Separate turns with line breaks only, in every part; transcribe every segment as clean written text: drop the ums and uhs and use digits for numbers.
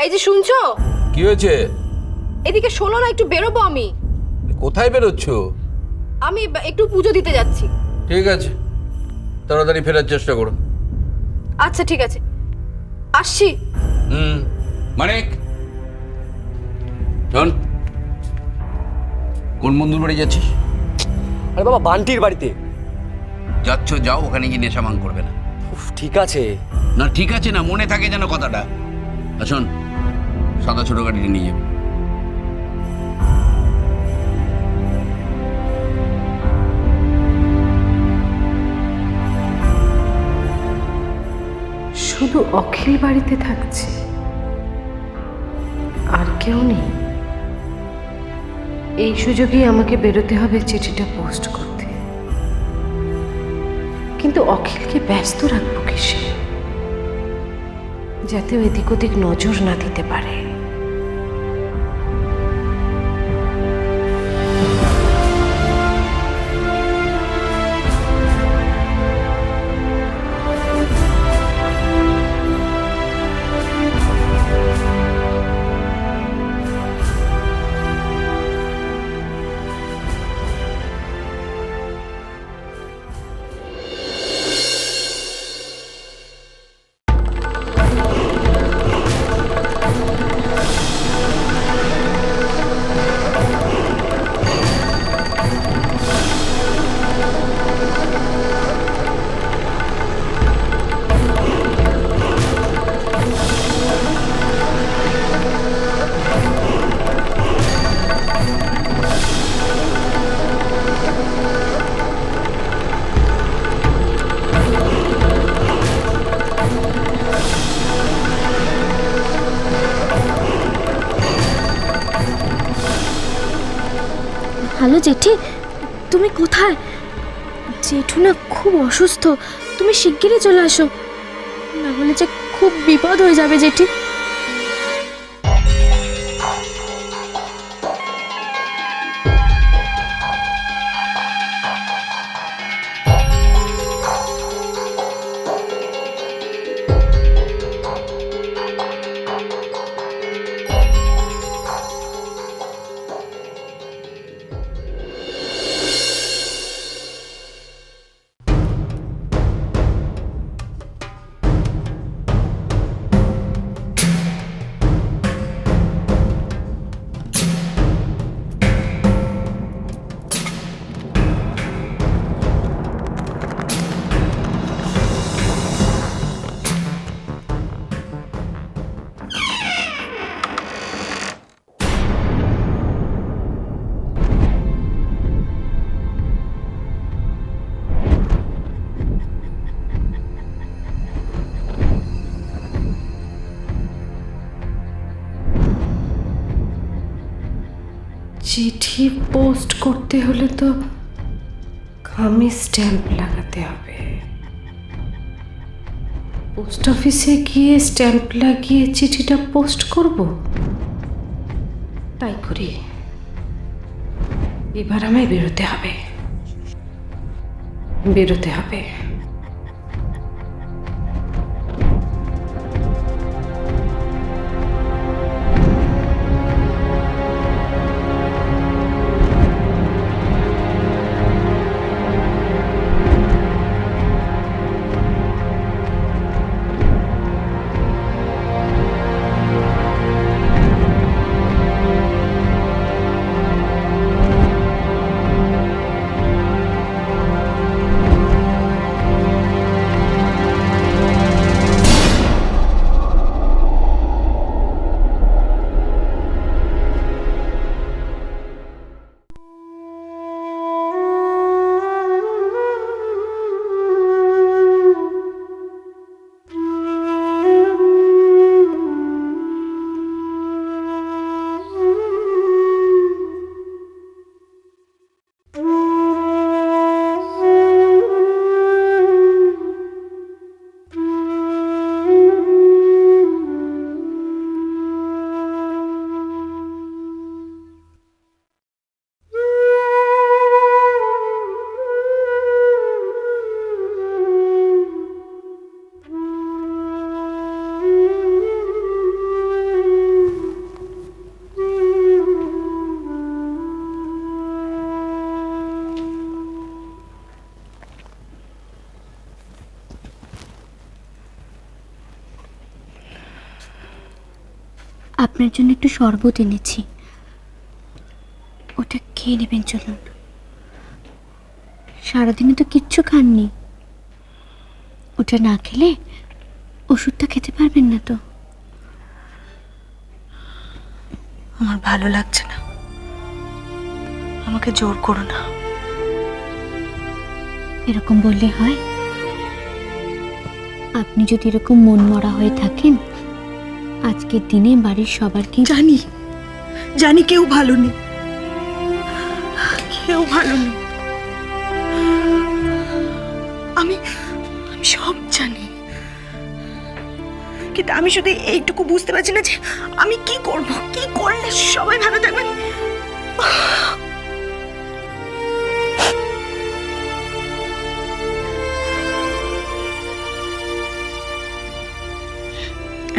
এই যে শুনছো?
কি হয়েছে?
এদিকে শোনো না, একটু বেরোবো আমি।
কোথায় বেরোচ্ছ?
আমি একটু পুজো দিতে যাচ্ছি।
ঠিক আছে, তাড়াতাড়ি ফেরার চেষ্টা করো।
আচ্ছা ঠিক আছে, আসছি।
মানিক, শোন, কোন বন্ধুর বাড়ি যাচ্ছিস?
আরে বাবা, বান্টির বাড়িতে
যাচ্ছ, যাও, ওখানে গিয়ে নেশা ভাঙ করবে না।
উফ, ঠিক আছে।
না ঠিক আছে না, মনে থাকে যেন কথাটা। আর শোন, সাদা ছোট গাড়িটা নিয়ে যাবে।
শুধু অখিল বাড়িতে থাকছে, আর কেউ নেই। এই সুযোগেই আমাকে বেরোতে হবে চিঠিটা পোস্ট করতে। কিন্তু অখিলকে ব্যস্ত রাখবো কিসে, যাতে ও এদিক ওদিক নজর না দিতে পারে।
হ্যালো জেঠি, তুমি কোথায়? জেঠু না খুব অসুস্থ, তুমি শিগগিরই চলে আসো, না হলে যে খুব বিপদ হয়ে যাবে জেঠি। চিঠি পোস্ট করতে হলে তো খামে স্ট্যাম্প লাগাতে হবে। পোস্ট অফিসে গিয়ে স্ট্যাম্প লাগিয়ে চিঠিটা পোস্ট করব। তাই করি, এবার আমায় বেরোতে হবে, বেরোতে হবে। আপনার জন্য একটু শরবত এনেছি, ওটা খেয়ে নেবেন। চলুন, সারাদিনে তো কিচ্ছু খাননি, ওটা না খেলে ওষুধটা খেতে পারবেন না তো।
আমার ভালো লাগছে না, আমাকে জোর করো না।
এরকম বললে হয়? আপনি যদি এরকম মন মরা হয়ে থাকেন, আজকের দিনে বাড়ির সবার কি
জানি জানি কেউ ভালো নেই, কেউ ভালো নেই, আমি আমি সব জানি, কিন্তু আমি শুধু এইটুকু বুঝতে পারছি না যে আমি কি করব, কি করলে সবাই ভালো থাকবেন।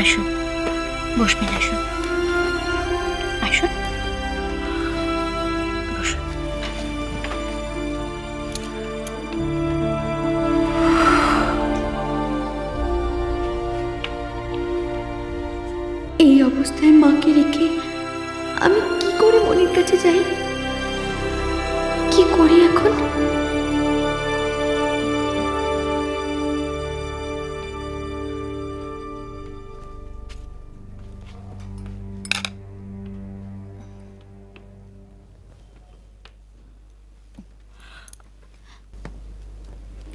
আসুন, বসবেন, আসুন আসুন বসুন। এই অবস্থায় মাকে রেখে আমি কি করে মনির কাছে যাই? কি করি এখন?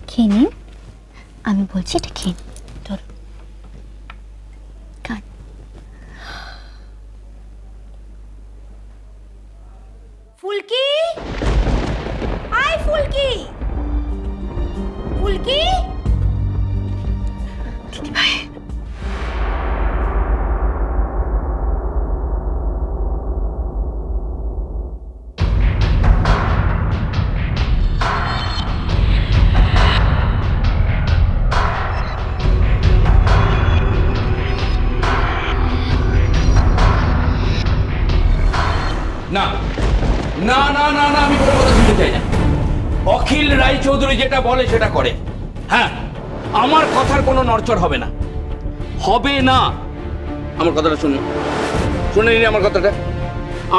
খেয়ে নিন, আমি বলছি এটা খেয়ে নিন। ধরুন, খান।
ফুলকি, আয় ফুলকি, ফুলকি। দিদিভাই,
না না না না না, আমি কোনো কথা শুনতে চাই না। অখিল রায়চৌধুরী যেটা বলে সেটা করে। হ্যাঁ, আমার কথার কোনো নড়চড় হবে না, হবে না। আমার কথাটা শুনুন, শুনে নিন আমার কথাটা।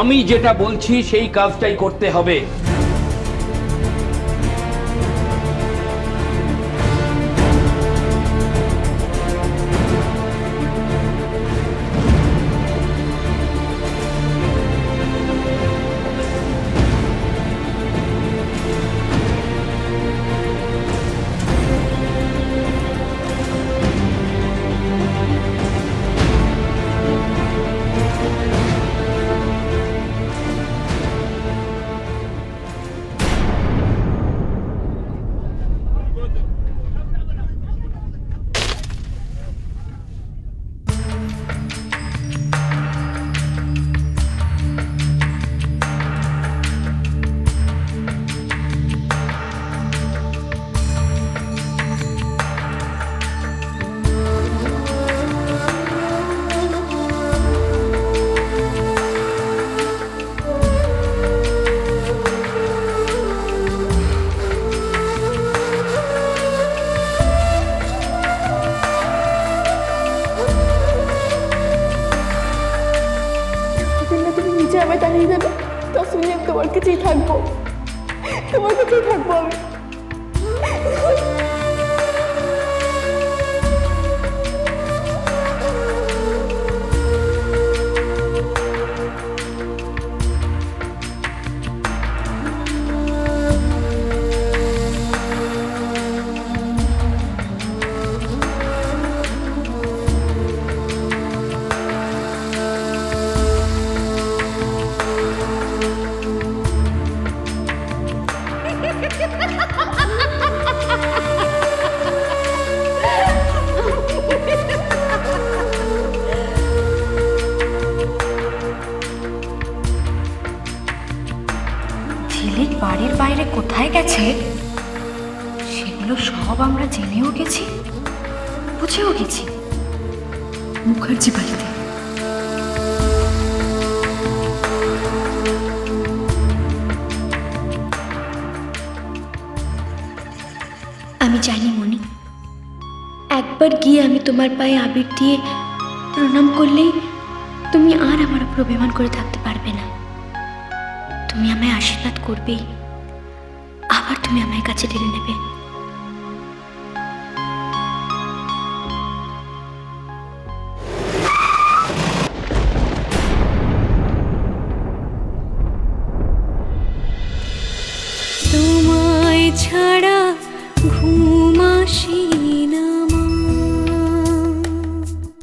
আমি যেটা বলছি সেই কাজটাই করতে হবে।
তুমি নিচে আমায় দাঁড়িয়ে যাবে, তসমিন আমি তোমার কাছেই থাকবো, তোমার কাছেই থাকবো আমি।
ঝিলিক বাড়ির বাইরে কোথায় গেছে সেগুলো সব আমরা জেনেও গেছি, বুঝেও গেছি। মুখার্জি বাড়িতে। আমি জানি মনি, একবার গিয়ে আমি তোমার পায়ে আবির দিয়ে প্রণাম করলেই তুমি আর আমার উপর অভিমান করে থাকতে পারবে না। তুমি আমায় আশীর্বাদ করবেই, আবার তুমি আমায় কাছে টেনে নেবে।